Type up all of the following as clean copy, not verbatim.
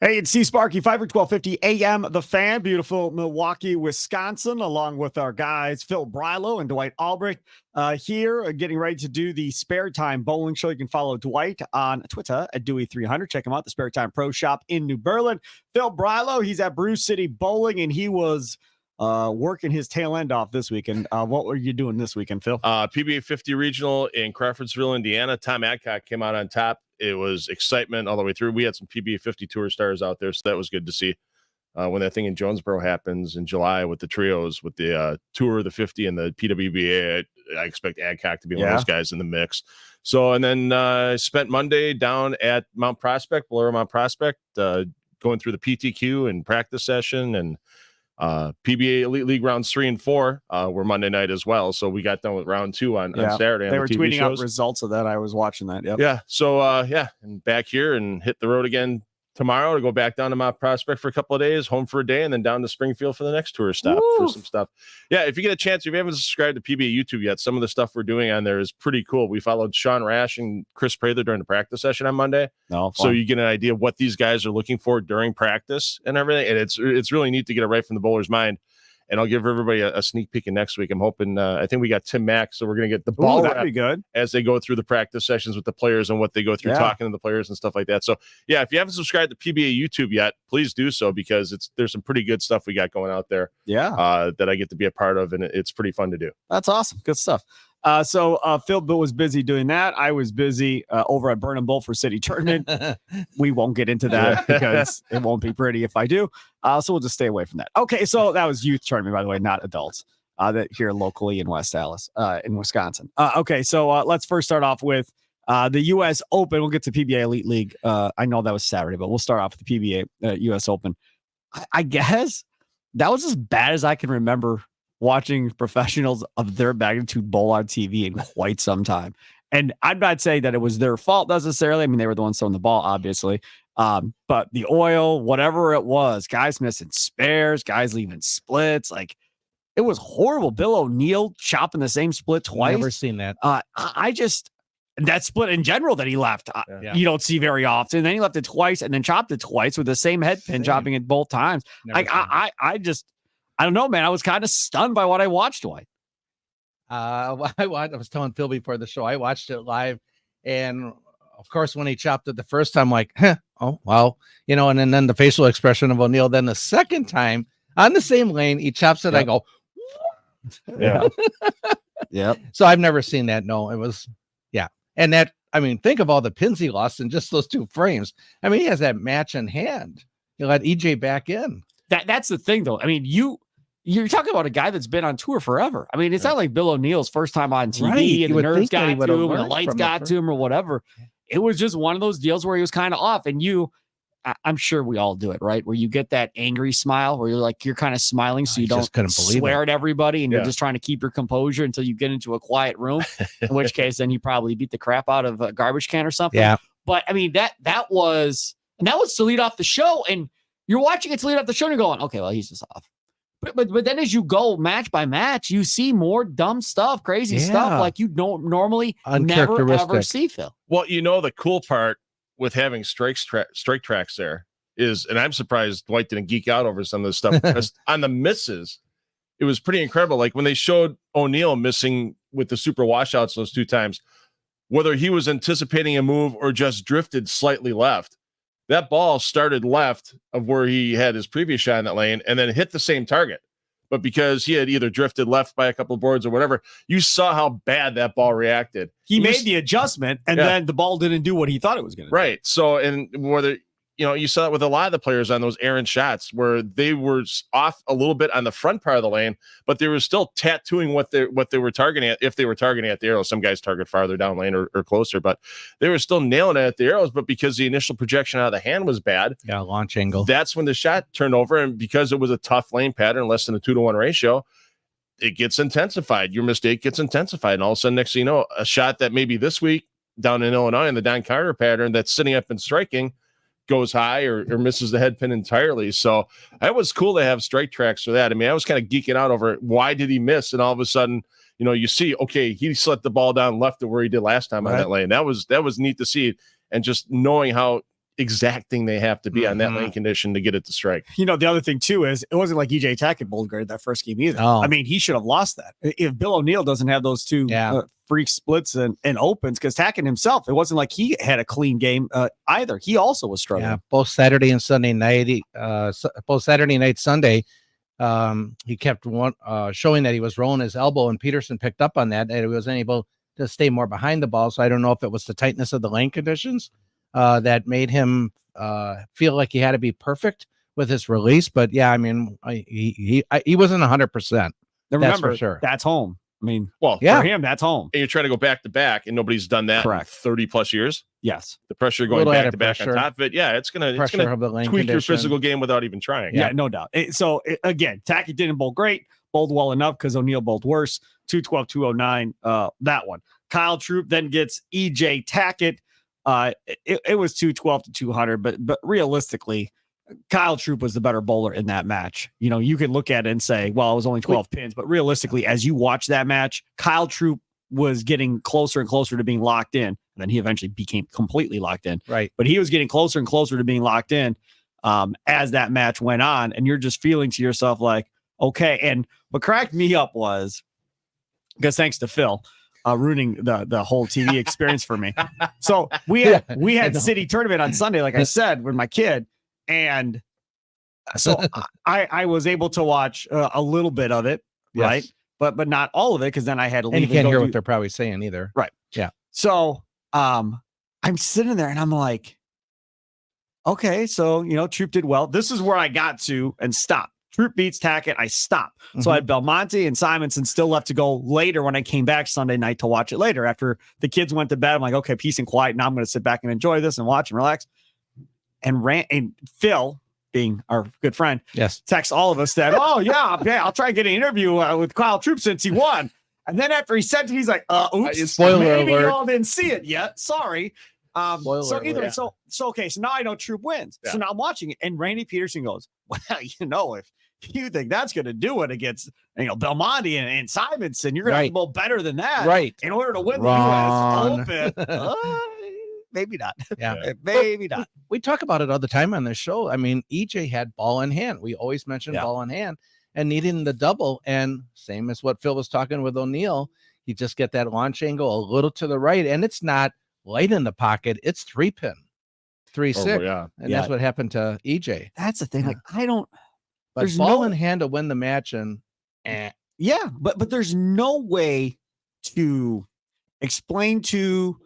Hey, it's Sparky, Fifer, 1250 AM, The Fan, beautiful Milwaukee, Wisconsin, along with our guys, Phil Brylow and Dwight Albrecht here, getting ready to do the Spare Time Bowling Show. You can follow Dwight on Twitter at Dewey300. Check him out, the Spare Time Pro Shop in New Berlin. Phil Brylow, he's at Brew City Bowling, and he was working his tail end off this weekend. What were you doing this weekend, Phil? PBA 50 Regional in Crawfordsville, Indiana. Tom Adcock came out on top. It was excitement all the way through. We had some PBA 50 tour stars out there, so that was good to see. When that thing in Jonesboro happens in July with the trios, with the tour, the 50, and the PWBA, I expect Adcock to be one of those guys in the mix. So, and then I spent Monday down at Mount Prospect, Bolero Mount Prospect, going through the PTQ and practice session, and PBA Elite League rounds 3 and 4 were Monday night as well. So we got done with round 2 on Saturday. They were tweeting out results of that. I was watching that. Yep. Yeah. So, and back here and hit the road again tomorrow to go back down to Mount Prospect for a couple of days, home for a day, and then down to Springfield for the next tour stop for some stuff. Yeah. If you get a chance, if you haven't subscribed to PBA YouTube yet, some of the stuff we're doing on there is pretty cool. We followed Sean Rash and Chris Prather during the practice session on Monday. So you get an idea of what these guys are looking for during practice and everything. And it's really neat to get it right from the bowler's mind. And I'll give everybody a sneak peek in next week. I'm hoping, I think we got Tim Mack, so we're going to get the ball that'd be good as they go through the practice sessions with the players and what they go through talking to the players and stuff like that. So, yeah, if you haven't subscribed to PBA YouTube yet, please do so, because there's some pretty good stuff we got going out there that I get to be a part of, and it's pretty fun to do. That's awesome. Good stuff. So Phil was busy doing that. I was busy over at Burnham Bowl for City Tournament. We won't get into that because it won't be pretty if I do. So we'll just stay away from that. Okay, so that was youth tournament, by the way, not adults. That here locally in West Allis, in Wisconsin. Okay, so let's first start off with the U.S. Open. We'll get to PBA Elite League. I know that was Saturday, but we'll start off with the PBA U.S. Open. I guess that was as bad as I can remember watching professionals of their magnitude bowl on TV in quite some time. And I'm not saying that it was their fault necessarily. I mean, they were the ones throwing the ball, obviously. But the oil, whatever it was, guys missing spares, guys leaving splits, like it was horrible. Bill O'Neill chopping the same split twice. Never seen that. I just, that split in general that he left, you don't see very often. Then he left it twice and then chopped it twice with the same head pin, chopping it both times. I don't know, man. I was kind of stunned by what I watched, Dwight. I was telling Phil before the show, I watched it live. And of course, when he chopped it the first time, like, oh, wow. And then the facial expression of O'Neill. Then the second time on the same lane, he chops it. I go, yeah. So I've never seen that. No, it was, And that, I mean, think of all the pins he lost in just those 2 frames. I mean, he has that match in hand. He let EJ back in. That's the thing, though. I mean, you're talking about a guy that's been on tour forever. I mean, it's not like Bill O'Neill's first time on TV and the nerves got to him and the lights got to him or whatever. It was just one of those deals where he was kind of off. And I'm sure we all do it, right? Where you get that angry smile where you're kind of smiling so you don't swear at everybody and you're just trying to keep your composure until you get into a quiet room, in which case then you probably beat the crap out of a garbage can or something. Yeah. But I mean, that was to lead off the show, and you're watching it to lead off the show and you're going, okay, well, he's just off. But then as you go match by match, you see more dumb stuff, crazy stuff like you don't normally never ever see, Phil. Well, the cool part with having strike tracks there is, and I'm surprised Dwight didn't geek out over some of this stuff, because on the misses, it was pretty incredible. Like when they showed O'Neill missing with the super washouts those 2 times, whether he was anticipating a move or just drifted slightly left, that ball started left of where he had his previous shot in that lane and then hit the same target. But because he had either drifted left by a couple of boards or whatever, you saw how bad that ball reacted. He made the adjustment, and then the ball didn't do what he thought it was going to do. Right. So, and whether, you saw it with a lot of the players on those errant shots where they were off a little bit on the front part of the lane, but they were still tattooing what they were targeting at. If they were targeting at the arrows, some guys target farther down lane or closer, but they were still nailing it at the arrows. But because the initial projection out of the hand was bad, launch angle, that's when the shot turned over. And because it was a tough lane pattern, less than a 2-to-1 ratio, it gets intensified. Your mistake gets intensified. And all of a sudden, next thing you know, a shot that maybe this week down in Illinois in the Don Carter pattern that's sitting up and striking goes high or misses the head pin entirely. So that was cool to have strike tracks for that. I mean, I was kind of geeking out over why did he miss? And all of a sudden, you see, okay, he slit the ball down left to where he did last time on that lane. That was neat to see. And just knowing how exacting they have to be on that lane condition to get it to strike. You know, the other thing too is it wasn't like EJ Tackett bowled great that first game either. Oh. I mean, he should have lost that if Bill O'Neill doesn't have those two freak splits and opens, because Tackett himself, it wasn't like he had a clean game either. He also was struggling. Yeah, both Saturday and Sunday night, both Saturday night, Sunday, he kept showing that he was rolling his elbow, and Peterson picked up on that, and he wasn't able to stay more behind the ball. So I don't know if it was the tightness of the lane conditions that made him feel like he had to be perfect with his release. But yeah, I mean, he wasn't 100%. Remember, for sure. That's home. I mean, well, for him, that's home. And you're trying to go back to back, and nobody's done that in 30 plus years. Yes, the pressure going back to back on top of it. Yeah, it's gonna tweak your physical game without even trying. Yeah, no doubt. Again, Tackett didn't bowl great, bowled well enough because O'Neill bowled worse. 212, 209. That one. Kyle Troup then gets EJ Tackett. It was 212 to 200, but realistically, Kyle Troup was the better bowler in that match. You know, you could look at it and say, well, it was only 12 pins, but realistically, as you watch that match, Kyle Troup was getting closer and closer to being locked in. And then he eventually became completely locked in. Right. But he was getting closer and closer to being locked in as that match went on. And you're just feeling to yourself like, okay. And what cracked me up was, because thanks to Phil, ruining the whole TV experience for me. So we had city tournament on Sunday, like I said, with my kid. And so I was able to watch a little bit of it, right? But not all of it, because then I had to leave. And you can't hear what they're probably saying either. Right. Yeah. So I'm sitting there and I'm like, okay, so, you know, Troup did well. This is where I got to and stopped. Troup beats Tackett. I stopped. So I had Belmonte and Simonson still left to go later when I came back Sunday night to watch it later. After the kids went to bed, I'm like, okay, peace and quiet. Now I'm going to sit back and enjoy this and watch and relax. And Phil, being our good friend, texts all of us that, I'll try and get an interview with Kyle Troup since he won. And then after he sent it, he's like, oops, maybe y'all didn't see it yet. Sorry. So okay, so now I know Troup wins. So now I'm watching it, and Randy Peterson goes, well, you know, if you think that's going to do it against, you know, Belmonte and Simonson, you're going to have to bowl better than that, right? In order to win the U.S. Open. Maybe not. Yeah, maybe not. We talk about it all the time on the show. I mean, EJ had ball in hand. We always mention ball in hand and needing the double. And same as what Phil was talking with O'Neill, you just get that launch angle a little to the right, and it's not light in the pocket. It's 3-pin, 3-6, and that's what happened to EJ. That's the thing. Like I don't. But there's ball in hand to win the match, and but there's no way to explain to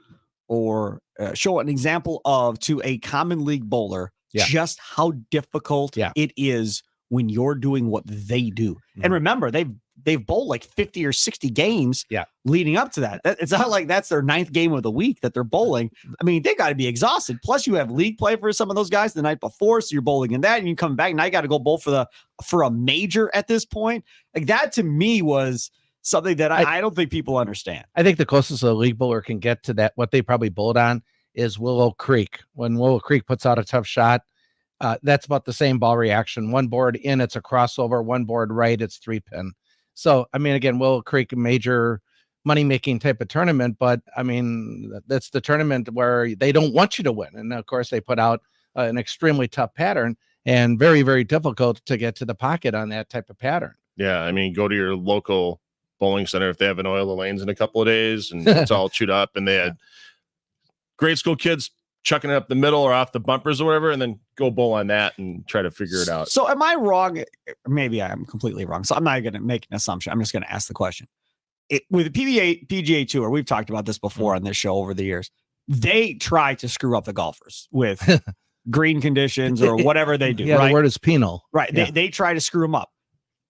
or show an example of to a common league bowler just how difficult it is when you're doing what they do. And remember, they've bowled like 50 or 60 games leading up to that. It's not like that's their 9th game of the week that they're bowling. I mean, they got to be exhausted. Plus, you have league play for some of those guys the night before, so you're bowling in that, and you come back. Now you got to go bowl for a major at this point. Like that to me was something that I don't think people understand. I think the closest a league bowler can get to that, what they probably bowled on, is Willow Creek. When Willow Creek puts out a tough shot, that's about the same ball reaction. One board in, it's a crossover. One board right, it's 3-pin. So, I mean, again, Willow Creek, a major money-making type of tournament, but I mean, that's the tournament where they don't want you to win. And of course, they put out an extremely tough pattern and very, very difficult to get to the pocket on that type of pattern. Yeah, I mean, go to your local bowling center if they haven't oiled the lanes in a couple of days and it's all chewed up, and they had grade school kids chucking it up the middle or off the bumpers or whatever, and then go bowl on that and try to figure it out. So am I wrong? Maybe I'm completely wrong. So I'm not going to make an assumption. I'm just going to ask the question. With the PGA Tour, we've talked about this before on this show over the years. They try to screw up the golfers with green conditions or whatever they do. The word is penal. Right. Yeah. They try to screw them up.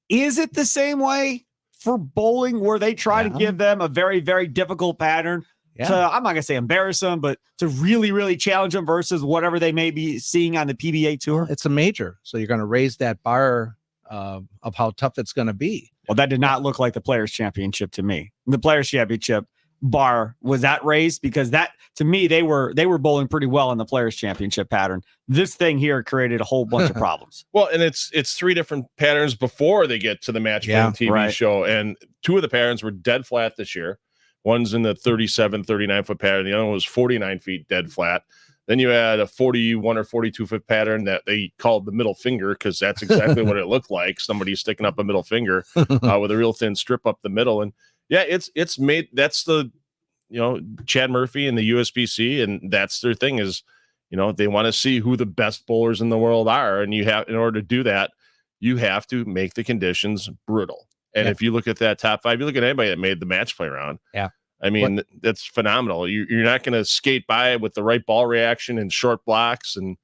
Is it the same way for bowling where they try to give them a very, very difficult pattern to, I'm not going to say embarrass them, but to really, really challenge them versus whatever they may be seeing on the PBA Tour? It's a major. So you're going to raise that bar of how tough it's going to be. Well, that did not look like the Players Championship to me. The Players Championship bar, was that raised? Because that, to me, they were bowling pretty well in the Players Championship pattern. This thing here created a whole bunch of problems. Well, and it's 3 different patterns before they get to the match play TV show. And 2 of the patterns were dead flat this year. One's in the 37, 39 foot pattern. The other one was 49 feet dead flat. Then you had a 41 or 42 foot pattern that they called the middle finger because that's exactly what it looked like. Somebody sticking up a middle finger with a real thin strip up the middle. And yeah, it's made, that's the, Chad Murphy and the USBC, and that's their thing is, they want to see who the best bowlers in the world are. And you have, in order to do that, you have to make the conditions brutal. And if you look at that top 5, you look at anybody that made the match play round. Yeah. I mean, that's phenomenal. You're not going to skate by with the right ball reaction and short blocks and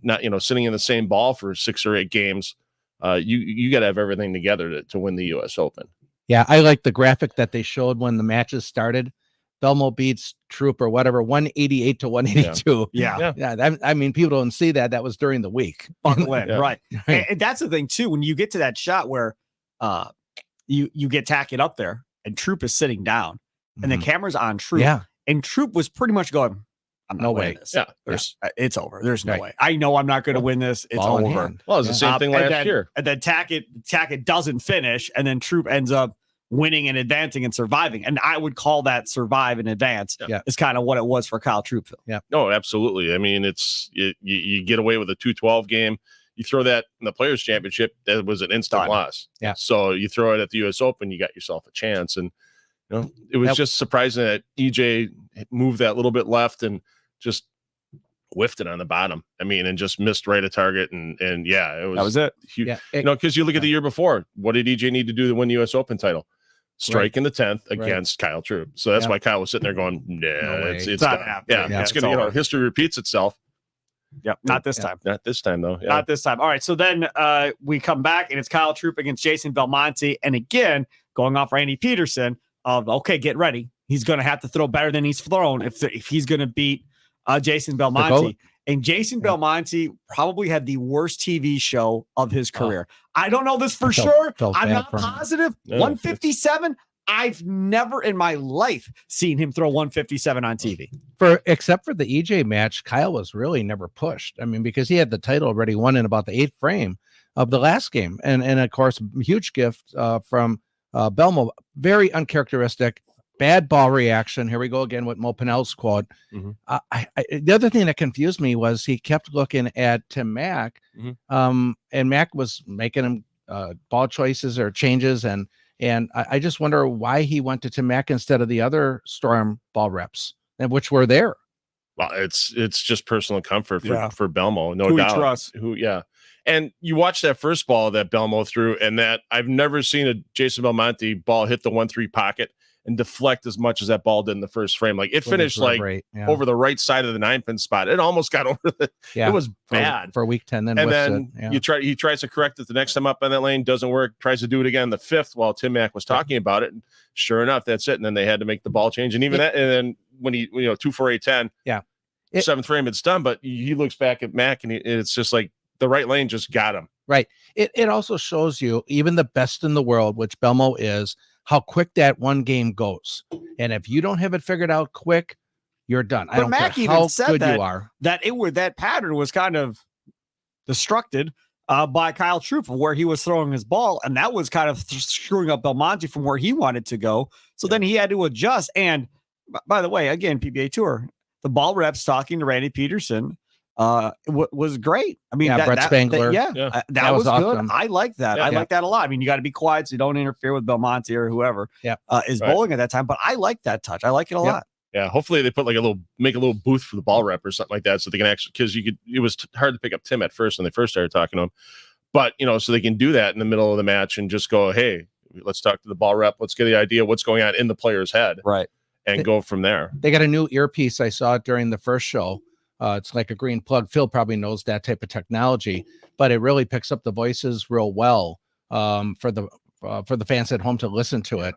not, sitting in the same ball for 6 or 8 games. You got to have everything together to win the U.S. Open. Yeah, I like the graphic that they showed when the matches started. Belmo beats Troup or whatever, 188 to 182. Yeah. I mean, people don't see that. That was during the week. Buckle in, right. And that's the thing, too. When you get to that shot where you get tacking up there and Troup is sitting down, and the camera's on Troup. Yeah. And Troup was pretty much going, I'm not winning this. It's over. There's no way. I know I'm not going to win this. It's over. Well, it was the same thing last year. And then Tackett doesn't finish, and then Troup ends up winning and advancing and surviving. And I would call that survive and advance. Is kind of what it was for Kyle Troup. Yeah. No, absolutely. I mean, you get away with a 2-12 game. You throw that in the Players' Championship, that was an instant loss. Yeah. So you throw it at the U.S. Open, you got yourself a chance. And it was just surprising that EJ moved that little bit left and just whiffed it on the bottom. I mean, and just missed right at target. And that was it. Huge. Yeah, because you look at the year before, what did EJ need to do to win the U.S. Open title? Strike in the 10th against Kyle Troup. So that's why Kyle was sitting there going, it's not happening. It's going to, history repeats itself. Yep. Not this time. Not this time, though. Yeah. Not this time. All right. So then we come back, and it's Kyle Troup against Jason Belmonte. And again, going off Randy Peterson of, okay, get ready. He's going to have to throw better than he's thrown if he's going to beat Jason Belmonte. And Jason Belmonte probably had the worst TV show of his career. I don't know this for sure. I'm not positive. 157. I've never in my life seen him throw 157 on TV. Except for the EJ match, Kyle was really never pushed. I mean, because he had the title already won in about the 8th frame of the last game. And of course, huge gift from Belmo. Very uncharacteristic. Bad ball reaction. Here we go again with Mo Pinnell's quote. The other thing that confused me was he kept looking at Tim Mack, and Mack was making him ball choices or changes, and I just wonder why he went to Tim Mack instead of the other Storm ball reps, and which were there. Well, it's just personal comfort for Belmo, no doubt. Trust. And you watch that first ball that Belmo threw, and that I've never seen a Jason Belmonte ball hit the 1-3 pocket and deflect as much as that ball did in the first frame. Like it finished over the right side of the 9-pin spot. It almost got over it was bad for week 10. Then he tries to correct it the next time up on that lane, doesn't work, tries to do it again the 5th while Tim Mack was talking about it. And sure enough, that's it. And then they had to make the ball change. And even that, and then when he, 2-4-8-10, 7th frame, it's done. But he looks back at Mack and it's just like the right lane just got him. Right. It also shows you, even the best in the world, which Belmo is, how quick that one game goes. And if you don't have it figured out quick, you're done. I don't care how good you are. That pattern was kind of destructed by Kyle Troup where he was throwing his ball, and that was kind of screwing up Belmonte from where he wanted to go. So then he had to adjust. And by the way, again, PBA Tour, the ball reps talking to Randy Peterson was great. I mean, Brett Spangler. That was awesome. Good. I like that. I like that a lot. I mean, you got to be quiet so you don't interfere with Belmonte or whoever is bowling at that time. But I like that touch. I like it a lot. Yeah. Hopefully they put make a little booth for the ball rep or something like that, so they can actually, because it was hard to pick up Tim at first when they first started talking to him. But so they can do that in the middle of the match and just go, hey, let's talk to the ball rep. Let's get the idea what's going on in the player's head, right, and go from there. They got a new earpiece. I saw it during the first show. It's like a green plug. Phil probably knows that type of technology, but it really picks up the voices real well for the fans at home to listen to it.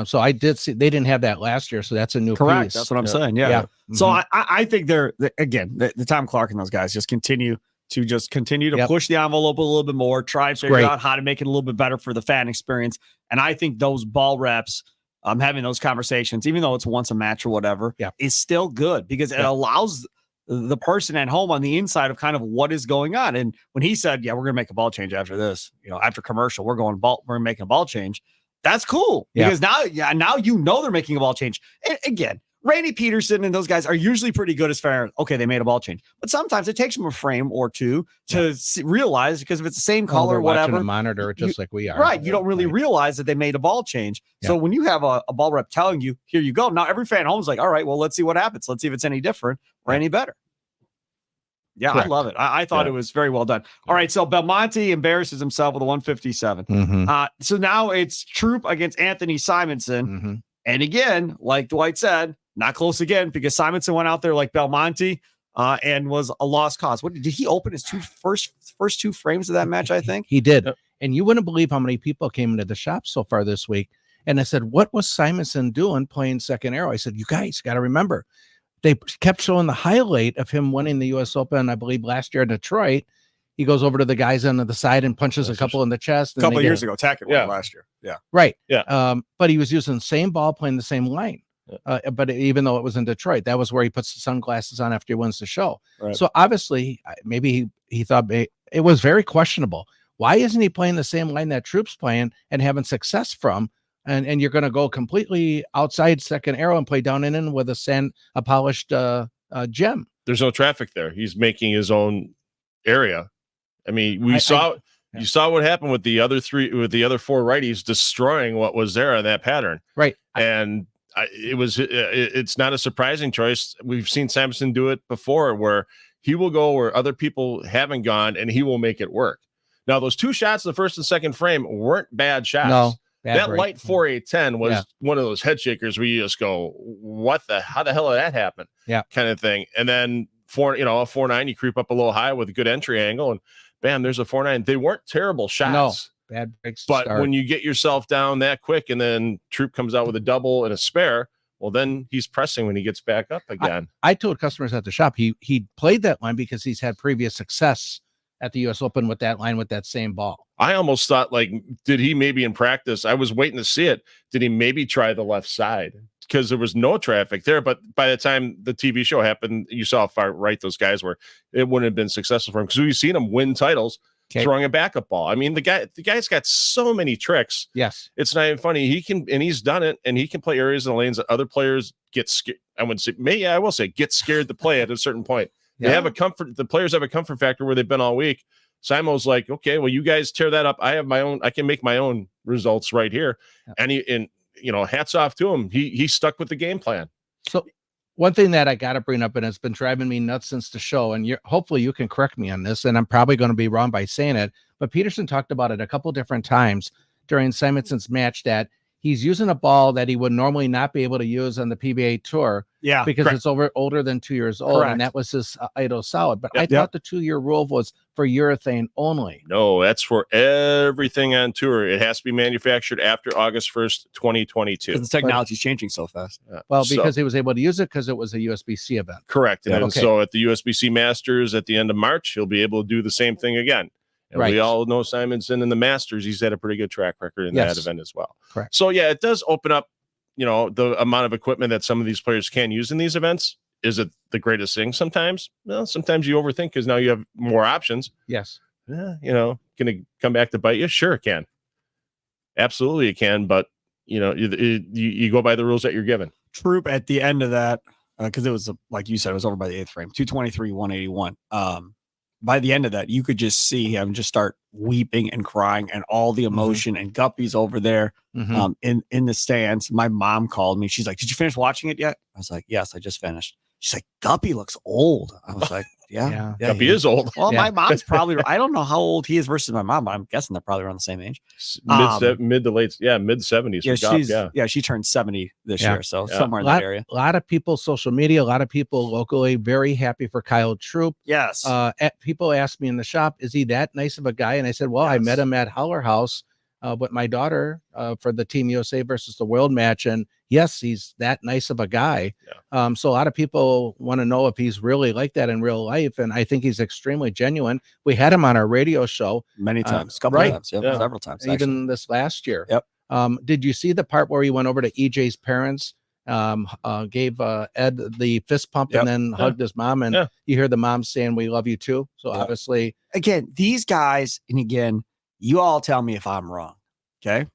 So I did see they didn't have that last year, so that's a new piece. That's what I'm saying. Yeah. So I think the Tom Clark and those guys just continue to push the envelope a little bit more, try and figure out how to make it a little bit better for the fan experience. And I think those ball reps, having those conversations, even though it's once a match or whatever, is still good because it allows the person at home on the inside of kind of what is going on. And when he said, we're going to make a ball change after this, after commercial, we're making a ball change. That's cool because now they're making a ball change. And again, Randy Peterson and those guys are usually pretty good as far as, okay, they made a ball change. But sometimes it takes them a frame or two to realize, because if it's the same color or whatever. A monitor just like we are. Right. You don't really realize that they made a ball change. Yeah. So when you have a ball rep telling you, here you go. Now every fan at home is like, all right, well, let's see what happens. Let's see if it's any different or any better. Yeah, Correct. I love it. I thought it was very well done. All right, so Belmonte embarrasses himself with a 157. So now it's Troup against Anthony Simonson. And again, like Dwight said, not close again, because Simonson went out there like Belmonte and was a lost cause. What did he open his first two frames of that match? I think he did. Yep. And you wouldn't believe how many people came into the shop so far this week. And I said, what was Simonson doing playing second arrow? I said, you guys got to remember, they kept showing the highlight of him winning the U.S. Open, I believe, last year in Detroit. He goes over to the guys on the side and punches a couple in the chest. A couple of years ago, Tackett won last year. Yeah. Right. Yeah. But he was using the same ball, playing the same line. But even though it was in Detroit, that was where he puts the sunglasses on after he wins the show. Right. So obviously, maybe he thought it was very questionable. Why isn't he playing the same line that Troup's playing and having success from? And you're going to go completely outside second arrow and play down and in with a polished gem. There's no traffic there. He's making his own area. I mean, you saw what happened with the other four righties destroying what was there in that pattern. Right. And it's not a surprising choice. We've seen Simonson do it before, where he will go where other people haven't gone and he will make it work. Now, those two shots in the first and second frame weren't bad shots. No. That light 4-8-10 was one of those head shakers where you just go, how the hell did that happen? Yeah. Kind of thing. And then a 4-9, you creep up a little high with a good entry angle, and bam, there's a 4-9. They weren't terrible shots. No, bad breaks. But when you get yourself down that quick and then Troup comes out with a double and a spare, well, then he's pressing when he gets back up again. I told customers at the shop, he played that line because he's had previous success at the U.S. Open with that line, with that same ball. I almost thought, did he maybe in practice? I was waiting to see it. Did he maybe try the left side? Because there was no traffic there. But by the time the TV show happened, you saw how far right those guys were. It wouldn't have been successful for him, because we've seen him win titles throwing a backup ball. I mean, the guy's got so many tricks. Yes. It's not even funny. He's done it, and he can play areas in the lanes that other players get scared. I will say get scared to play at a certain point. They have the players have a comfort factor where they've been all week. Simo's like, okay, well, you guys tear that up. I have my own. I can make my own results right here. Yeah. And hats off to him. He stuck with the game plan. So one thing that I got to bring up, and it's been driving me nuts since the show, and hopefully you can correct me on this, and I'm probably going to be wrong by saying it, but Peterson talked about it a couple different times during Simonson's match, that he's using a ball that he would normally not be able to use on the PBA Tour. Yeah, because it's older than 2 years old. Correct. And that was his idle solid. But I thought the 2-year rule was for urethane only. No, that's for everything on tour. It has to be manufactured after August 1st, 2022. Because the technology is changing so fast. Well, because he was able to use it because it was a USB-C event. Correct. And so at the USB-C Masters at the end of March, he'll be able to do the same thing again. And we all know Simonson in the Masters. He's had a pretty good track record in that event as well. Correct. So, it does open up, the amount of equipment that some of these players can use in these events. Is it the greatest thing sometimes? Well, sometimes you overthink because now you have more options. Yes. Can it come back to bite you? Sure, it can. Absolutely, it can. But, you go by the rules that you're given. Troup at the end of that, because it was, like you said, it was over by the 8th frame, 223, 181. By the end of that, you could just see him just start weeping and crying, and all the emotion. And Guppy's over there in the stands. My mom called me. She's like, "Did you finish watching it yet?" I was like, "Yes, I just finished." She's like, "Guppy looks old." I was like, yeah, Guppy is old. Well, my mom's probably, I don't know how old he is versus my mom, but I'm guessing they're probably around the same age. Mid to late, mid 70s. Yeah, she turned 70 this year, so somewhere in that area. A lot of people, social media, a lot of people locally, very happy for Kyle Troup. Yes. People asked me in the shop, is he that nice of a guy? And I said, well, I met him at Howler House with my daughter for the Team USA versus the World match, and yes, he's that nice of a guy. So a lot of people want to know if he's really like that in real life, and I think he's extremely genuine. We had him on our radio show many times, several times, even this last year. Yep. Did you see the part where he went over to EJ's parents, gave Ed the fist pump, and then hugged his mom, and you hear the mom saying, "We love you too." So obviously, again, these guys, and again, you all tell me if I'm wrong. Okay.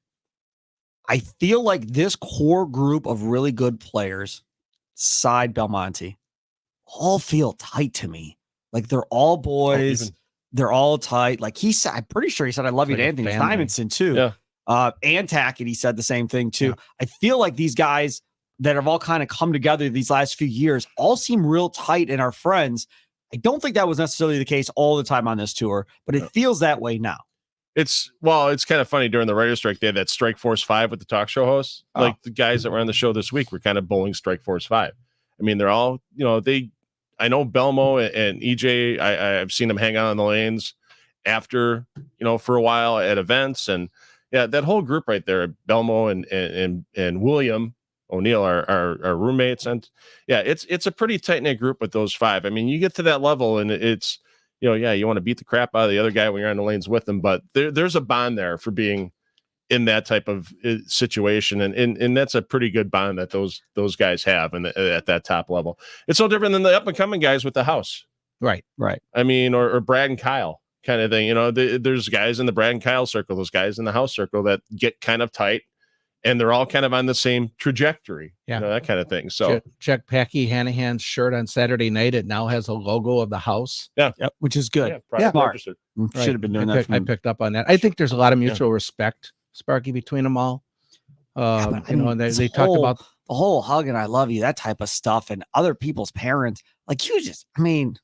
I feel like this core group of really good players side Belmonte all feel tight to me. Like they're all boys. They're all tight. Like he said, I'm pretty sure he said, I love you to Anthony Simonson too. Yeah. And Tackett, he said the same thing too. Yeah. I feel like these guys that have all kind of come together these last few years all seem real tight and are friends. I don't think that was necessarily the case all the time on this tour, but it feels that way now. It's kind of funny during the writer's strike. They had that Strike Force 5 with the talk show hosts. Like the guys that were on the show this week were kind of bowling Strike Force 5. I mean, they're all, I know Belmo and EJ, I've seen them hang out on the lanes after, for a while at events. And yeah, that whole group right there, Belmo and William O'Neill are roommates. And yeah, it's a pretty tight knit group with those 5. I mean, you get to that level and it's, you want to beat the crap out of the other guy when you're on the lanes with them, but there's a bond there for being in that type of situation. And that's a pretty good bond that those guys have at that top level. It's no different than the up and coming guys with the house. Right. I mean, or Brad and Kyle kind of thing, there's guys in the Brad and Kyle circle, those guys in the house circle that get kind of tight and they're all kind of on the same trajectory, that kind of thing. So check Packy Hanahan's shirt on Saturday night. It now has a logo of the house. Yeah. Yep, which is good. Smart. Should have been doing that. I picked up on that. I think there's a lot of mutual respect, Sparky, between them all. And they talked about the whole hug and I love you, that type of stuff, and other people's parents. Like you just didn't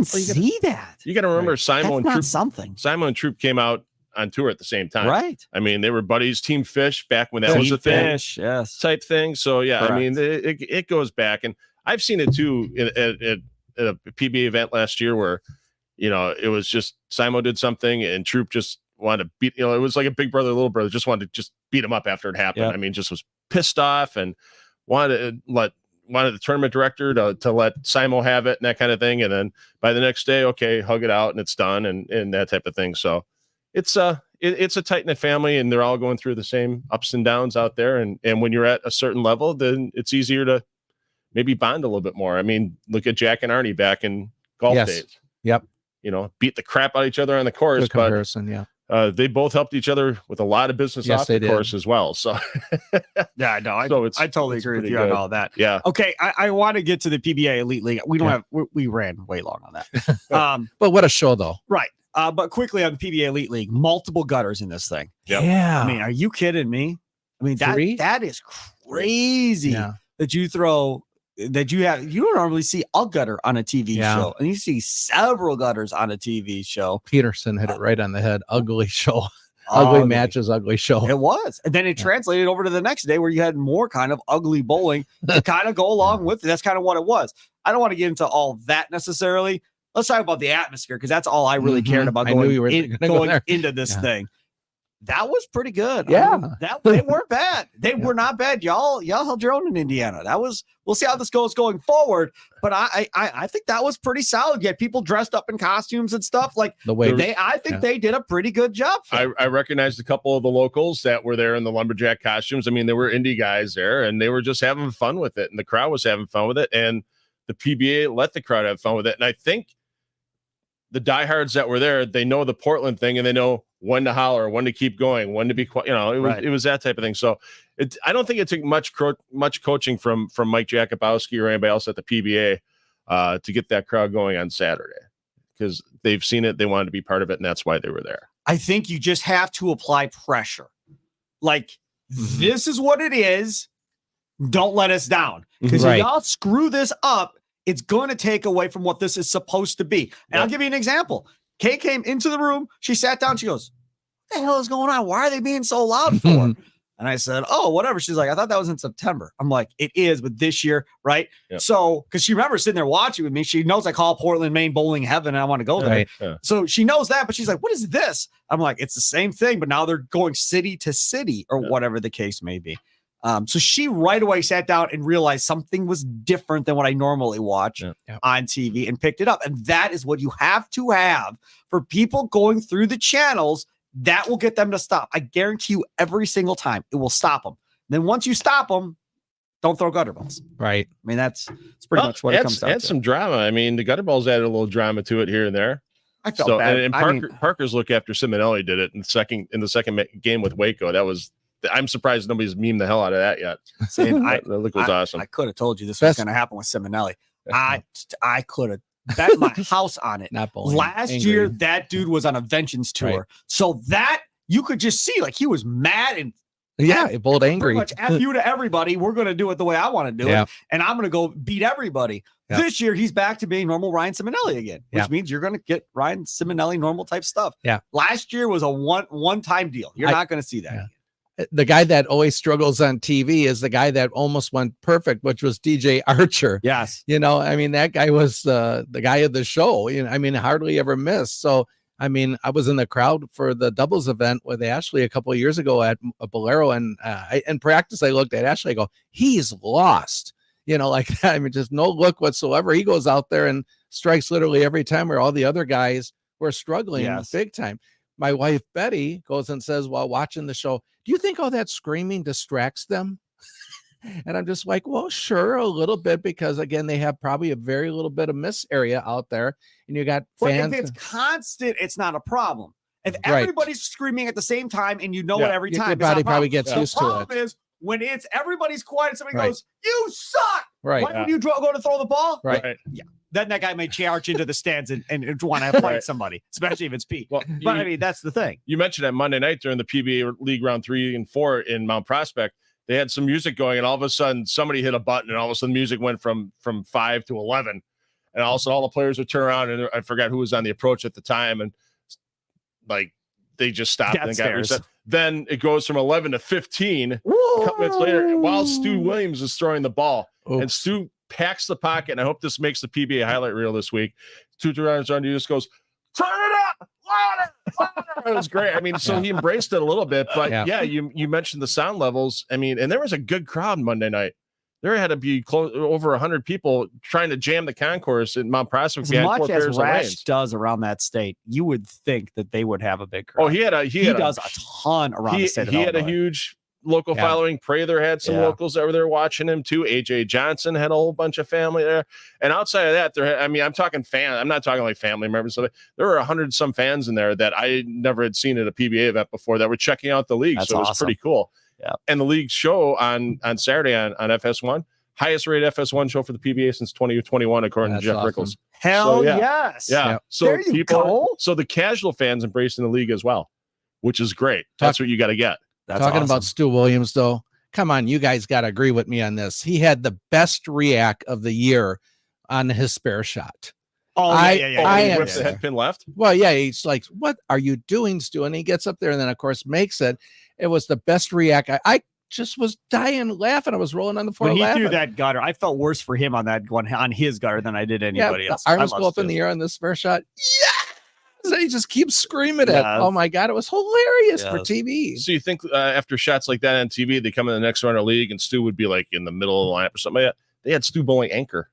see that. You got to remember Simon and Troup came out on tour at the same time. Right. I mean, they were buddies, Team Fish back when that was a thing. Yes. Type thing. So yeah, Correct. I mean, it goes back, and I've seen it too at a PBA event last year where, it was just Simon did something and Troup just wanted to beat, it was like a big brother, little brother, just wanted to just beat him up after it happened. Yep. I mean, just was pissed off and wanted the tournament director to let Simon have it and that kind of thing. And then by the next day, okay, hug it out and it's done and that type of thing. So it's a tight-knit family and they're all going through the same ups and downs out there. And when you're at a certain level, then it's easier to maybe bond a little bit more. I mean, look at Jack and Arnie back in golf days. Yep. Beat the crap out of each other on the course. Good comparison, they both helped each other with a lot of business off the course as well. So yeah, no, I totally agree with you on all that. Yeah. Okay. I want to get to the PBA Elite League. We don't we ran way long on that. But what a show though. Right. But quickly on the PBA Elite League, multiple gutters in this thing. Yep. Yeah. I mean, are you kidding me? I mean, that is crazy that you throw that you don't normally see a gutter on a TV show, and you see several gutters on a TV show. Peterson hit it right on the head. Ugly show. Ugly matches, ugly show. It was. And then it translated over to the next day where you had more kind of ugly bowling to kind of go along with it. That's kind of what it was. I don't want to get into all that necessarily. Let's talk about the atmosphere because that's all I really cared about going into this thing. That was pretty good. Yeah. They weren't bad. They were not bad. Y'all held your own in Indiana. We'll see how this goes going forward. But I think that was pretty solid. You had people dressed up in costumes and stuff. Like I think they did a pretty good job. I recognized a couple of the locals that were there in the lumberjack costumes. I mean, there were indie guys there and they were just having fun with it. And the crowd was having fun with it. And the PBA let the crowd have fun with it. And I think the diehards that were there, they know the Portland thing and they know when to holler, when to keep going, when to be quiet. It was that type of thing. So I don't think it took much coaching from Mike Jakubowski or anybody else at the PBA to get that crowd going on Saturday because they've seen it. They wanted to be part of it. And that's why they were there. I think you just have to apply pressure. Like this is what it is. Don't let us down because if y'all screw this up, it's going to take away from what this is supposed to be. And I'll give you an example. Kay came into the room. She sat down. She goes, what the hell is going on? Why are they being so loud for? And I said, oh, whatever. She's like, I thought that was in September. I'm like, it is, but this year, right? Yep. So, because she remembers sitting there watching with me. She knows I call Portland, Maine bowling heaven, and I want to go there. Right. Yeah. So she knows that, but she's like, what is this? I'm like, it's the same thing, but now they're going city to city or whatever the case may be. So she right away sat down and realized something was different than what I normally watch on TV and picked it up. And that is what you have to have for people going through the channels. That will get them to stop. I guarantee you every single time it will stop them. Then once you stop them, don't throw gutter balls. Right. I mean, that's pretty much what it comes down to. Add some drama. I mean, the gutter balls added a little drama to it here and there. I felt bad. And Parker's look after Simonelli did it in the second game with Waco. That was I'm surprised nobody's memed the hell out of that yet. That look was awesome. I could have told you this was going to happen with Simonelli. I could have bet my house on it. Not bowling. Last Angry. year, that dude was on a vengeance tour. Right. So that you could just see, like, he was mad and he bowled angry. pretty much F you to everybody. We're going to do it the way I want to do Yeah. it. And I'm going to go beat everybody. Yeah. This year, he's back to being normal Ryan Simonelli again, which means you're going to get Ryan Simonelli normal type stuff. Yeah. Last year was a one-time deal. You're not going to see that. Yeah. The guy that always struggles on TV is the guy that almost went perfect, which was DJ Archer. Yes. You know, I mean, that guy was the guy of the show. You know, I mean, hardly ever missed. So, I mean, I was in the crowd for the doubles event with Ashley a couple of years ago at Brylow, and in practice, I looked at Ashley. I go, he's lost. You know, like that. I mean, just no look whatsoever. He goes out there and strikes literally every time, where all the other guys were struggling big time. My wife Betty goes and says while watching the show, "Do you think all that screaming distracts them?" And I'm just like, well, sure, a little bit, because again, they have probably a very little bit of miss area out there, and you got fans. But if it's constant, it's not a problem. If everybody's screaming at the same time and you know it every time, your body probably gets used to it. The problem is when it's everybody's quiet and somebody goes, "You suck!" Right? Why would you go to throw the ball? Right. Yeah. Then that guy may charge into the stands and want to fight somebody, especially if it's Pete. Well, but I mean, that's the thing. You mentioned that Monday night during the PBA League round 3 and 4 in Mount Prospect, they had some music going, and all of a sudden somebody hit a button, and all of a sudden music went from 5 to 11, and all of a sudden all the players would turn around, and I forgot who was on the approach at the time, and like they just stopped and got reset. Then it goes from 11 to 15. A couple minutes later, while Stu Williams is throwing the ball, and Stu packs the pocket, and I hope this makes the PBA highlight reel this week. 2 runners on you, just goes, "Turn it up, louder." It was great. I mean, so he embraced it a little bit, but you mentioned the sound levels. I mean, and there was a good crowd Monday night. There had to be over 100 people trying to jam the concourse in Mount Prospect. As much as Rash does around that state, you would think that they would have a big crowd. Oh, he does a ton around the state of Illinois. He had a huge local following. Prather had some locals that were there watching him too. AJ Johnson had a whole bunch of family there, and outside of that, I'm talking fan. I'm not talking like family members. So there were 100 some fans in there that I never had seen at a PBA event before that were checking out the league. So it was pretty cool. Yeah, and the league show on Saturday on FS1, highest rated FS1 show for the PBA since 2021, according to Jeff Rickles. Hell yes, yeah. So there you go. So the casual fans embracing the league as well, which is great. That's what you got to get. Talking about Stu Williams, though, come on, you guys got to agree with me on this. He had the best react of the year on his spare shot. Oh, I whips the head pin left. Well, yeah, he's like, "What are you doing, Stu?" And he gets up there and then, of course, makes it. It was the best react. I just was dying laughing. I was rolling on the floor. When he laughing. threw that gutter, I felt worse for him on that one, on his gutter, than I did anybody else. Arms go up in the air on this spare shot. Yeah. So he just keeps screaming it. Oh my God, it was hilarious for TV. So you think after shots like that on TV, they come in the next round of league and Stu would be like in the middle of the lineup or something like that? They had Stu bowling anchor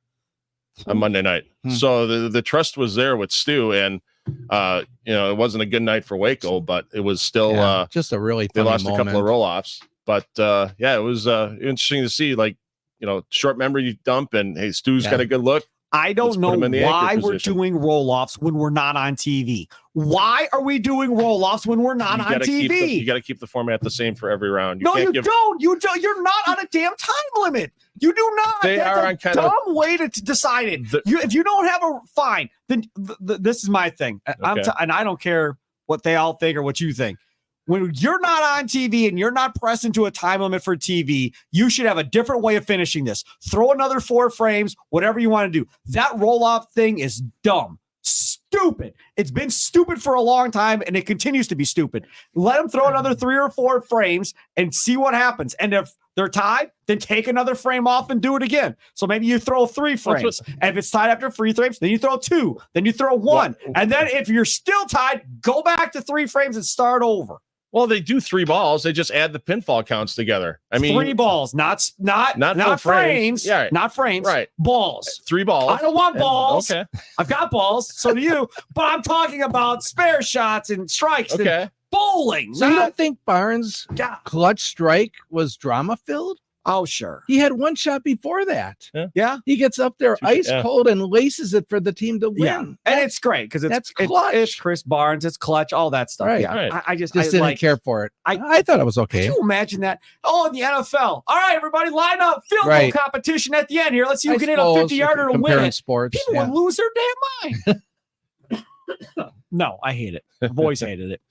on Monday night. So the trust was there with Stu, and it wasn't a good night for Waco, but it was still just a really they lost moment. a couple of roll-offs. But it was interesting to see, like, short memory dump, and hey, Stu's got a good look. I don't know why we're doing roll-offs when we're not on TV. Why are we doing roll-offs when we're not on TV? You got to keep the format the same for every round. You don't. You're not on a damn time limit. You do not. That's a dumb way to decide it. If you don't have a fine, then this is my thing. And I don't care what they all think or what you think. When you're not on TV and you're not pressed into a time limit for TV, you should have a different way of finishing this. Throw another 4 frames, whatever you want to do. That roll-off thing is dumb. Stupid. It's been stupid for a long time, and it continues to be stupid. Let them throw another 3 or 4 frames and see what happens. And if they're tied, then take another frame off and do it again. So maybe you throw 3 frames. And if it's tied after 3 frames, then you throw 2. Then you throw 1. And then if you're still tied, go back to 3 frames and start over. Well, they do 3 balls. They just add the pinfall counts together. I mean, 3 balls, not frames. Yeah, right. Not frames. Right. Balls. 3 balls. I don't want balls. Okay. I've got balls. So do you. But I'm talking about spare shots and strikes. Okay. And bowling. So you don't think Barnes' clutch strike was drama filled? Oh, sure. He had one shot before that. Yeah. He gets up there ice Yeah. cold and laces it for the team to win. Yeah. And it's great because that's clutch. It's Chris Barnes, it's clutch, all that stuff. Right. Yeah. Right. I just didn't like, care for it. I thought it was okay. Can you imagine that? Oh, in the NFL. All right, everybody, line up. Field goal competition at the end here. Let's see who can hit a 50-yarder to win it. Sports, People would lose their damn mind. No, I hate it. I've always hated it.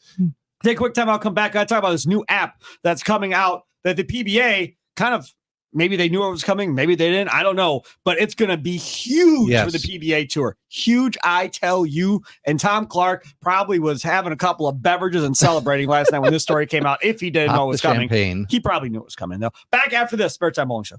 Take a quick time. I'll come back. I talk about this new app that's coming out that the PBA kind of, maybe they knew it was coming. Maybe they didn't. I don't know. But it's going to be huge for the PBA Tour. Huge, I tell you. And Tom Clark probably was having a couple of beverages and celebrating last night when this story came out. If he didn't know it was coming. He probably knew it was coming, though. Back after this, Spare Time Bowling Show.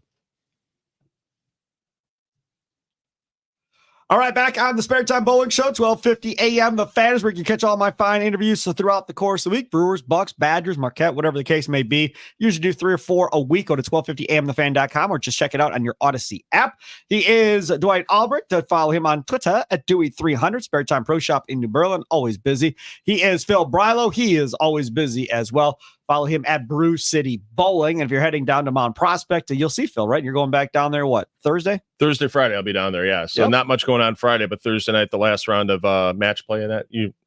All right, back on the Spare Time Bowling Show, 12:50 a.m. The Fan is where you can catch all my fine interviews throughout the course of the week. Brewers, Bucks, Badgers, Marquette, whatever the case may be. Usually do 3 or 4 a week. Go to 1250amthefan.com or just check it out on your Odyssey app. He is Dwight Albrecht. Follow him on Twitter at Dewey300. Spare Time Pro Shop in New Berlin, always busy. He is Phil Brylow. He is always busy as well. Follow him at Brew City Bowling. And if you're heading down to Mount Prospect, you'll see Phil, right? You're going back down there, what, Thursday? Thursday, Friday, I'll be down there, yeah. So not much going on Friday, but Thursday night, the last round of match play and that,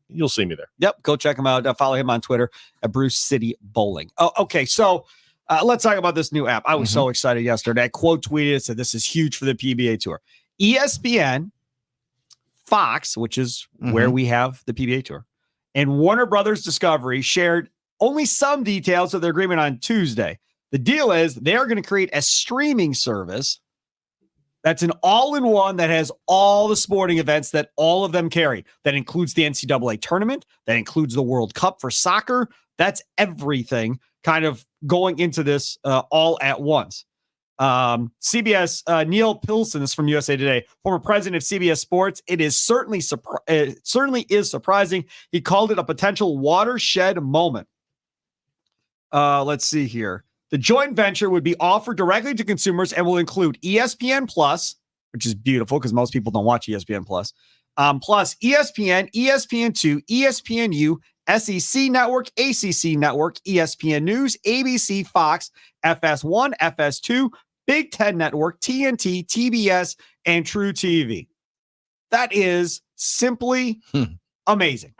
you'll see me there. Yep, go check him out. Follow him on Twitter at Brew City Bowling. Oh, okay, so let's talk about this new app. I was so excited yesterday. I quote tweeted, said this is huge for the PBA Tour. ESPN, Fox, which is where we have the PBA Tour, and Warner Brothers Discovery shared only some details of their agreement on Tuesday. The deal is they're going to create a streaming service that's an all-in-one that has all the sporting events that all of them carry. That includes the NCAA tournament. That includes the World Cup for soccer. That's everything kind of going into this all at once. CBS, Neil Pilson is from USA Today, former president of CBS Sports. It is certainly surprising. He called it a potential watershed moment. Let's see here. The joint venture would be offered directly to consumers and will include ESPN Plus, which is beautiful because most people don't watch ESPN Plus, plus ESPN, ESPN2, ESPNU, SEC Network, ACC Network, ESPN News, ABC, Fox, FS1, FS2, Big Ten Network, TNT, TBS, and True TV. That is simply amazing.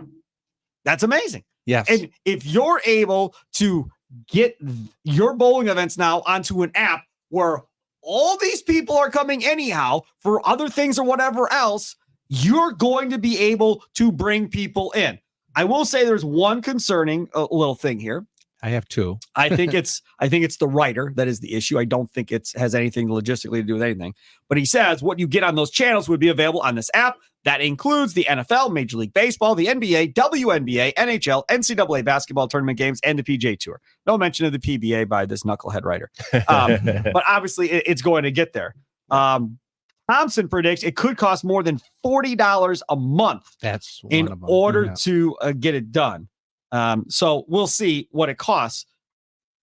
That's amazing. Yes. And if you're able to get your bowling events now onto an app where all these people are coming anyhow for other things or whatever else, you're going to be able to bring people in. I will say there's one concerning little thing here. I have two. I think it's the writer that is the issue. I don't think it has anything logistically to do with anything. But he says what you get on those channels would be available on this app. That includes the NFL, Major League Baseball, the NBA, WNBA, NHL, NCAA basketball tournament games, and the PGA Tour. No mention of the PBA by this knucklehead writer. But obviously, it's going to get there. Thompson predicts it could cost more than $40 a month in order to get it done. So we'll see what it costs.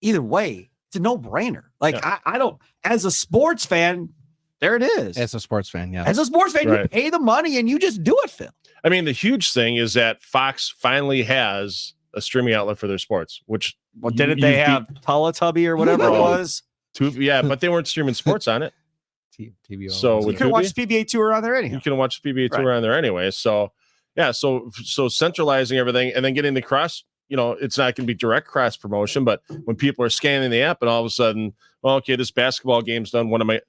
Either way, it's a no-brainer. I don't, as a sports fan, there it is. As a sports fan, yeah. As a sports fan, you pay the money and you just do it, Phil. I mean, the huge thing is that Fox finally has a streaming outlet for their sports, which didn't they have Teletubby or whatever it was? Yeah, but they weren't streaming sports on it. TVO. So you can watch the PBA Tour on there anyhow. You can watch the PBA Tour on there anyway. So yeah, so centralizing everything and then getting the cross, it's not going to be direct cross promotion, but when people are scanning the app and all of a sudden, well, okay, this basketball game's done. One of my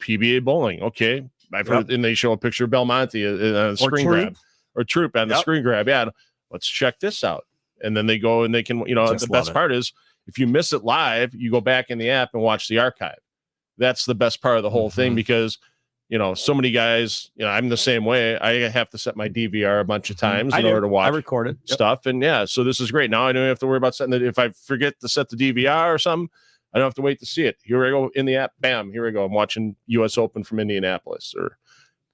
PBA bowling. Okay. I've heard, and they show a picture of Belmonte on the screen grab or Troup on the screen grab. Yeah. Let's check this out. And then they go and they can, the best part is if you miss it live, you go back in the app and watch the archive. That's the best part of the whole thing because, so many guys, I'm the same way. I have to set my DVR a bunch of times in order to watch. I recorded stuff. And so this is great. Now I don't have to worry about setting it. If I forget to set the DVR or something, I don't have to wait to see it. Here I go in the app. Bam. Here we go. I'm watching U.S. Open from Indianapolis or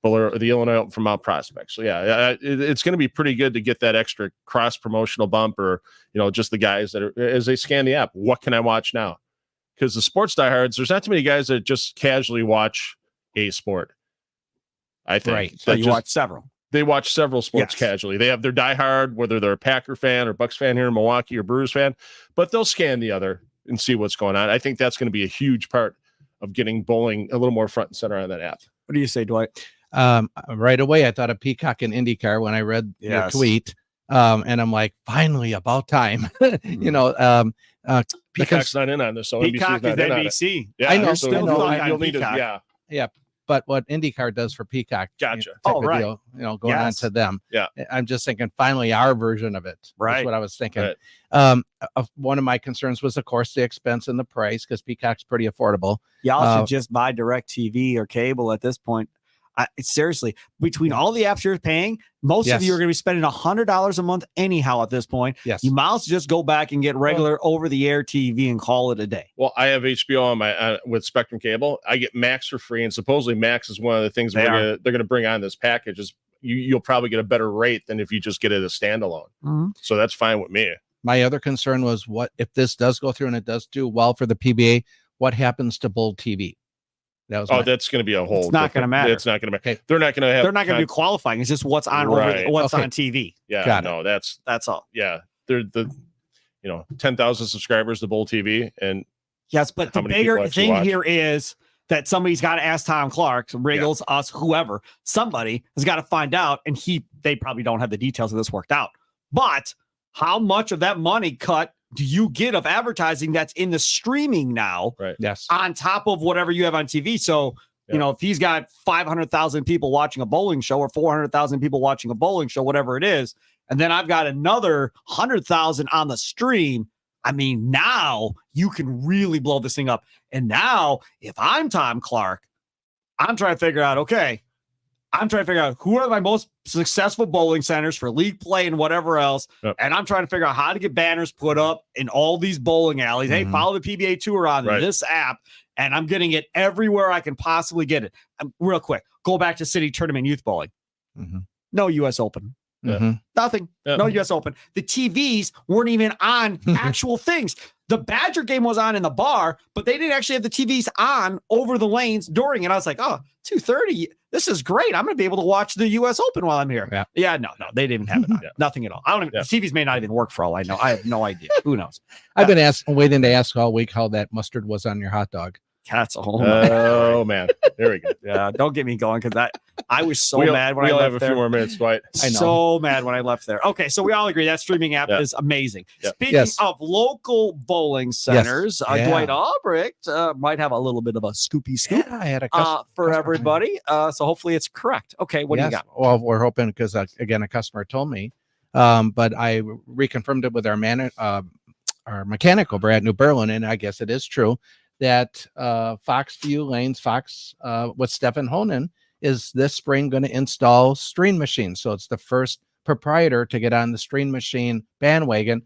the Illinois Open from Mount Prospect. So yeah, it's going to be pretty good to get that extra cross promotional bump or, just the guys that are, as they scan the app, what can I watch now? Because the sports diehards, there's not too many guys that just casually watch a sport. I think. Right. So you watch several. They watch several sports casually. They have their diehard, whether they're a Packer fan or Bucks fan here in Milwaukee or Brewers fan, but they'll scan the other. and see what's going on. I think that's going to be a huge part of getting bowling a little more front and center on that app. What do you say, Dwight? Right away, I thought of Peacock and IndyCar when I read your tweet. And I'm like, finally, about time. Peacock's not in on this, so Peacock NBC's is not in on it. NBC. Yeah, I know. So you'll need to, But what IndyCar does for Peacock, Gotcha. Right. deal, going on to them. Yeah. I'm just thinking, finally, our version of it. Right. That's what I was thinking. Right. One of my concerns was, of course, the expense and the price, because Peacock's pretty affordable. Y'all should just buy DirecTV or cable at this point. Seriously, between all the apps you're paying, most of you are going to be spending $100 a month anyhow at this point. Yes. You might as well just go back and get regular over-the-air TV and call it a day. Well, I have HBO on my with Spectrum Cable. I get Max for free, and supposedly Max is one of the things they're going to bring on this package. Is you'll probably get a better rate than if you just get it as standalone. Mm-hmm. So that's fine with me. My other concern was, what if this does go through and it does do well for the PBA? What happens to Bold TV? That's going to be a whole. It's not going to matter. It's not going to matter. Okay. They're not going to have. They're not going to do qualifying. It's just what's on what's on TV. Yeah, Got no, it. that's all. Yeah, they're 10,000 subscribers to Bowl TV, and yes, but the bigger thing here is that somebody's got to ask Tom Clark, Riggles, us, whoever. Somebody has got to find out, and they probably don't have the details of this worked out. But how much of that money cut do you get of advertising that's in the streaming now? Right. Yes. On top of whatever you have on TV. So, if he's got 500,000 people watching a bowling show or 400,000 people watching a bowling show, whatever it is, and then I've got another 100,000 on the stream. I mean, now you can really blow this thing up. And now if I'm Tom Clark, I'm trying to figure out, who are my most successful bowling centers for league play and whatever else. Yep. And I'm trying to figure out how to get banners put up in all these bowling alleys. Mm-hmm. Hey, follow the PBA Tour on this app. And I'm getting it everywhere I can possibly get it. Real quick, go back to city tournament youth bowling. Mm-hmm. No U.S. Open. Mm-hmm. Nothing. No U.S. Open. The TVs weren't even on actual things. The Badger game was on in the bar, but they didn't actually have the TVs on over the lanes during it. I was like, 2:30. This is great. I'm going to be able to watch the U.S. Open while I'm here. Yeah, no, they didn't have it on. Nothing at all. I don't even, the TVs may not even work for all I know. I have no idea. Who knows? I've been waiting to ask all week how that mustard was on your hot dog. That's a whole. Oh man, there we go. Yeah, don't get me going, because I was so mad when I left have a there. few more minutes, Dwight. I know. So mad when I left there. Okay, so we all agree that streaming app is amazing. Yep. Speaking of local bowling centers, Dwight Albrecht might have a little bit of a scoopy scoop I had a for everybody. So hopefully it's correct. Okay, what do you got? Well, we're hoping, because again, a customer told me, but I reconfirmed it with our mechanic over at New Berlin, and I guess it is true that Fox View Lanes, with Stefan Honen, is this spring going to install stream machines. So it's the first proprietor to get on the stream machine bandwagon.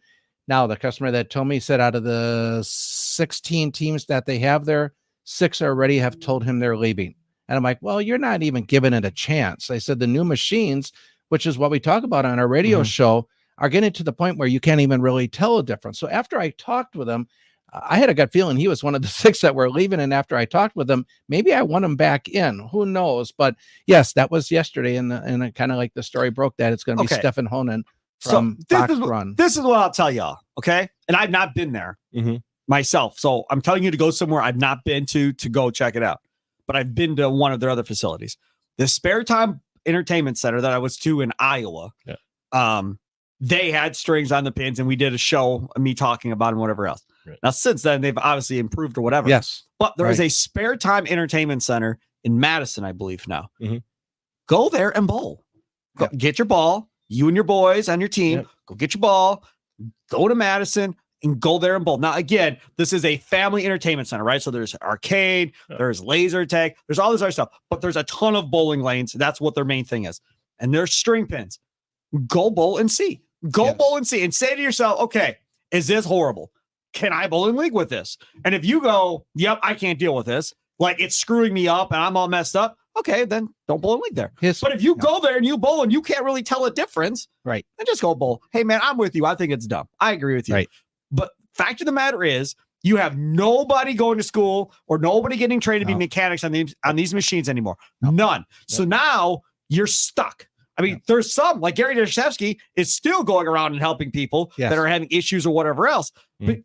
Now, the customer that told me said out of the 16 teams that they have there, 6 already have told him they're leaving. And I'm like, well, you're not even giving it a chance. I said the new machines, which is what we talk about on our radio show, are getting to the point where you can't even really tell a difference. So after I talked with him, I had a gut feeling he was one of the 6 that were leaving. And after I talked with him, maybe I want him back in. Who knows? But yes, that was yesterday. And kind of like the story broke that it's going to be Stefan Honen from Fox Run. This is what I'll tell y'all. Okay. And I've not been there myself. So I'm telling you to go somewhere I've not been to go check it out. But I've been to one of their other facilities. The Spare Time Entertainment Center that I was to in Iowa. Yeah. They had strings on the pins, and we did a show of me talking about them, whatever else. Right. Now, since then, they've obviously improved or whatever. Yes. But there is a Spare Time Entertainment Center in Madison, I believe now. Go there and bowl. Go, get your ball. You and your boys on your team. Go get your ball. Go to Madison and go there and bowl. Now, again, this is a family entertainment center, right? So there's arcade, there's laser tag, there's all this other stuff. But there's a ton of bowling lanes. That's what their main thing is. And there's string pins. Go bowl and see. Go bowl and see. And say to yourself, okay, is this horrible? Can I bowl in league with this? And if you go, yep, I can't deal with this, like it's screwing me up and I'm all messed up, okay, then don't bowl in league there. But if you go there and you bowl and you can't really tell a difference, right, then just go bowl. Hey, man, I'm with you. I think it's dumb. I agree with you. Right. But fact of the matter is, you have nobody going to school or nobody getting trained to be mechanics on these machines anymore. None. So now you're stuck. I mean, there's some, like Gary Dashevsky is still going around and helping people that are having issues or whatever else. But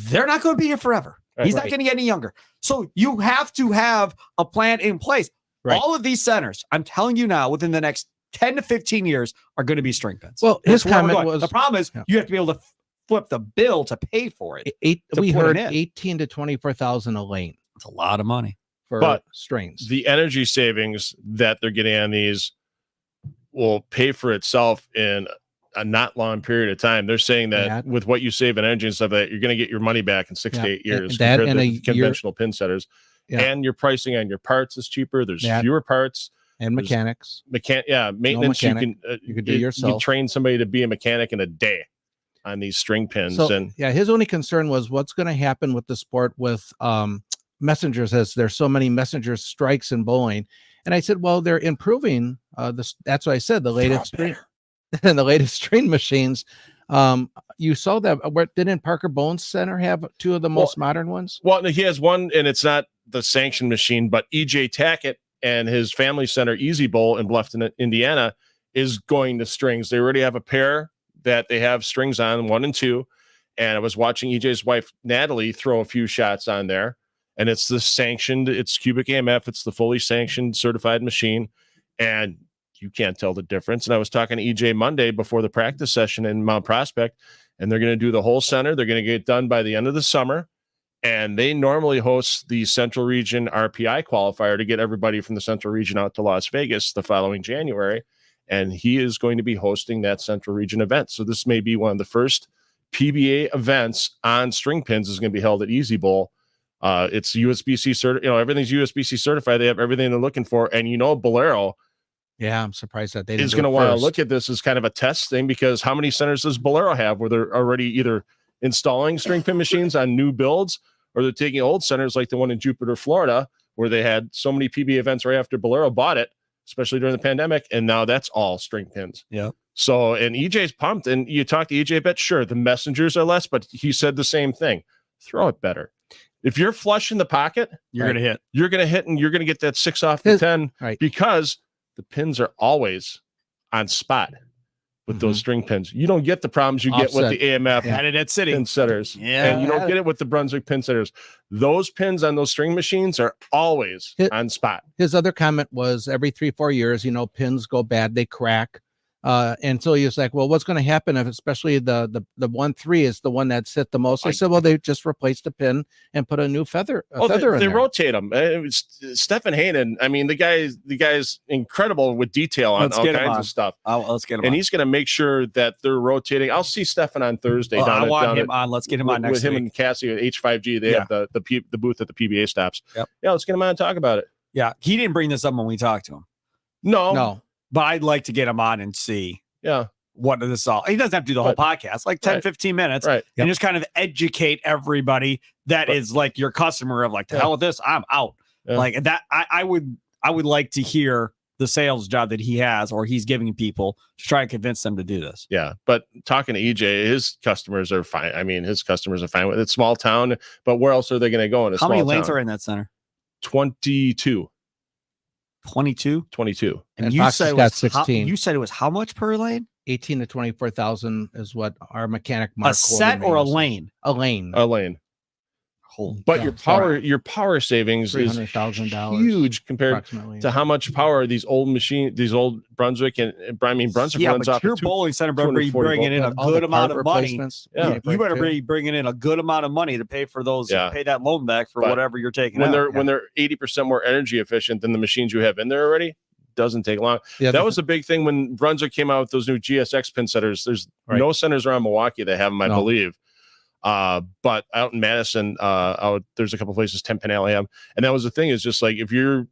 they're not going to be here forever. He's not going to get any younger. So you have to have a plan in place. Right. All of these centers, I'm telling you now, within the next 10 to 15 years are going to be string pins. Well, his comment was, the problem is you have to be able to flip the bill to pay for it. We heard 18 to 24,000 a lane. It's a lot of money for strings. The energy savings that they're getting on these will pay for itself in a not long period of time. They're saying that with what you save in energy and stuff, that you're going to get your money back in 6 to 8 years compared to conventional pin setters. And your pricing on your parts is cheaper. There's fewer parts and mechanics. Maintenance. You can do yourself. You can train somebody to be a mechanic in a day on these string pins. So, his only concern was what's going to happen with the sport with messengers, as there's so many messenger strikes in bowling. And I said, well, they're improving. That's what I said. The latest string and the latest string machines. You saw that. Didn't Parker Bones Center have two of the most modern ones? Well, he has one, and it's not the sanctioned machine, but EJ Tackett and his family center, Easy Bowl in Bluffton, Indiana, is going to strings. They already have a pair that they have strings on, 1 and 2. And I was watching EJ's wife, Natalie, throw a few shots on there. And it's the sanctioned, it's cubic AMF. It's the fully sanctioned certified machine. And you can't tell the difference. And I was talking to EJ Monday before the practice session in Mount Prospect, and they're going to do the whole center. They're going to get it done by the end of the summer. And they normally host the Central Region RPI qualifier to get everybody from the Central Region out to Las Vegas the following January. And he is going to be hosting that Central Region event. So this may be one of the first PBA events on string pins is going to be held at Easy Bowl. It's USBC certified, everything's USBC certified. They have everything they're looking for. And Bowlero, I'm surprised that they is going to want to look at this as kind of a test thing, because how many centers does Bowlero have where they're already either installing string pin machines on new builds, or they're taking old centers like the one in Jupiter, Florida, where they had so many PBA events right after Bowlero bought it, especially during the pandemic. And now that's all string pins. Yeah. So, and EJ's pumped, and you talk to EJ a bit, sure, the messengers are less, but he said the same thing. Throw it better. If you're flush in the pocket, you're going to hit. You're going to hit, and you're going to get that 6 off the 10, because the pins are always on spot with those string pins. You don't get the problems you get with the AMF pin setters. And you don't get it with the Brunswick pin setters. Those pins on those string machines are always on spot. His other comment was every 3-4 years, pins go bad, they crack. And so he was like, well, what's going to happen if especially the 1-3 is the one that's hit the most? I said, well, they just replaced the pin and put a new feather in they there. rotate them. Stefan Hanen, the guy's incredible with detail on all kinds of stuff. Let's get him and on. He's going to make sure that they're rotating. I'll see Stefan on Thursday. I want him on. Let's get him on next week. With him and Cassie at H5G. They have the booth at the PBA stops. Yep. Yeah, let's get him on and talk about it. Yeah, he didn't bring this up when we talked to him. No. But I'd like to get him on and see what this all. He doesn't have to do the whole podcast, like 10, 15 minutes, and just kind of educate everybody that is like your customer of like, the hell with this, I'm out. Like that, I would like to hear the sales job that he has, or he's giving people to try and convince them to do this. Yeah, but talking to EJ, his customers are fine. I mean, his customers are fine with it. Small town, but where else are they going to go in a small town? How many lanes are in that center? 22. 22. And you said it was 16. You said it was how much per lane? 18 to 24,000 is what our mechanic Mark. A set or a lane? A lane. But your power savings is huge compared to how much power these old Brunswick and Brunswick runs off. Your bowling center better be bringing in a good amount of money. Yeah, you better be bringing in a good amount of money to pay for those. Pay that loan back for whatever you're taking. When they're 80% more energy efficient than the machines you have in there already, doesn't take long. That was a big thing when Brunswick came out with those new GSX pin setters. There's no centers around Milwaukee that have them, I believe. But out in Madison, there's a couple places, 10 pin alley have, and that was the thing, is just like if your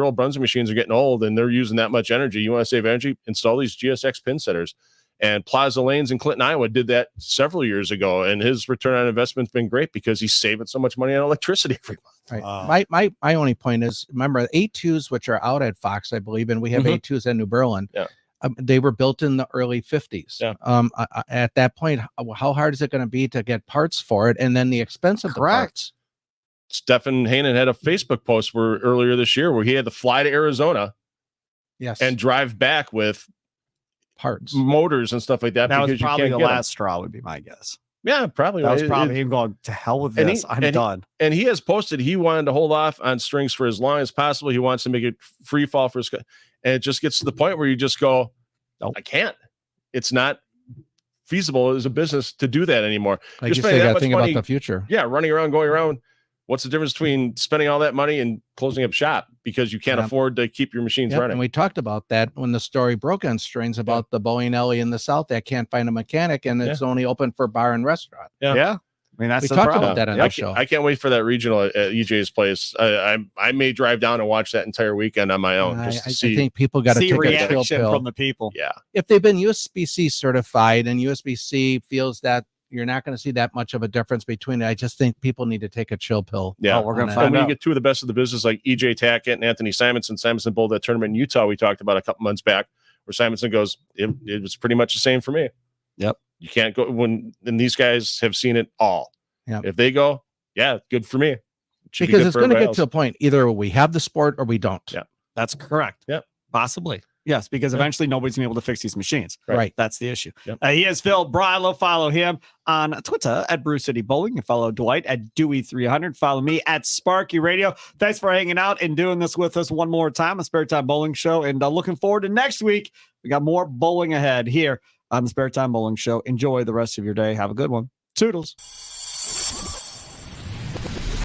old Brunswick machines are getting old and they're using that much energy, you want to save energy, install these GSX pin setters. And Plaza Lanes in Clinton, Iowa did that several years ago, and his return on investment's been great because he's saving so much money on electricity every month. My only point is, remember A2s, which are out at Fox, I believe, and we have A2s at New Berlin. They were built in the early 50s. At that point, how hard is it going to be to get parts for it, and then the expense of the parts? Stefan Hanen had a Facebook post earlier this year where he had to fly to Arizona, and drive back with parts, motors, and stuff like that. That was probably the last straw, would be my guess. Yeah, probably. That was probably him going, to hell with and this. I'm done. And he has posted he wanted to hold off on strings for as long as possible. He wants to make it free fall for his, and it just gets to the point where you just go, nope. I can't. It's not feasible as a business to do that anymore. Like You're you spending say, that got to much think money, about the future. yeah, running around, going around. What's the difference between spending all that money and closing up shop because you can't afford to keep your machines running? And we talked about that when the story broke on strings about the bowling alley in the South that can't find a mechanic and it's only open for bar and restaurant. Yeah. I mean, that's we the talked problem. about that on the show. I can't wait for that regional at EJ's place. I may drive down and watch that entire weekend on my own. Just to see, I think people got to take a chill pill from the people. Yeah. If they've been USBC certified and USBC feels that you're not going to see that much of a difference between it, I just think people need to take a chill pill. Yeah, we're going to find find when out. you get two of the best of the business like EJ Tackett and Anthony Simonson. Simonson bowled that tournament in Utah we talked about a couple months back, where Simonson goes, it was pretty much the same for me. Yep. You can't go and these guys have seen it all. Yep. If they go, yeah, good for me. Because it's going to get to a point either we have the sport or we don't. Yeah, that's correct. Yep. Possibly. Yes, because eventually nobody's gonna be able to fix these machines. Right. That's the issue. Yep. He is Phil Brylow. Follow him on Twitter at Brew City Bowling. And follow Dwight at Dewey300. Follow me at Sparky Radio. Thanks for hanging out and doing this with us one more time, a Spare Time Bowling Show. And looking forward to next week. We got more bowling ahead here on the Spare Time Bowling Show. Enjoy the rest of your day. Have a good one. Toodles.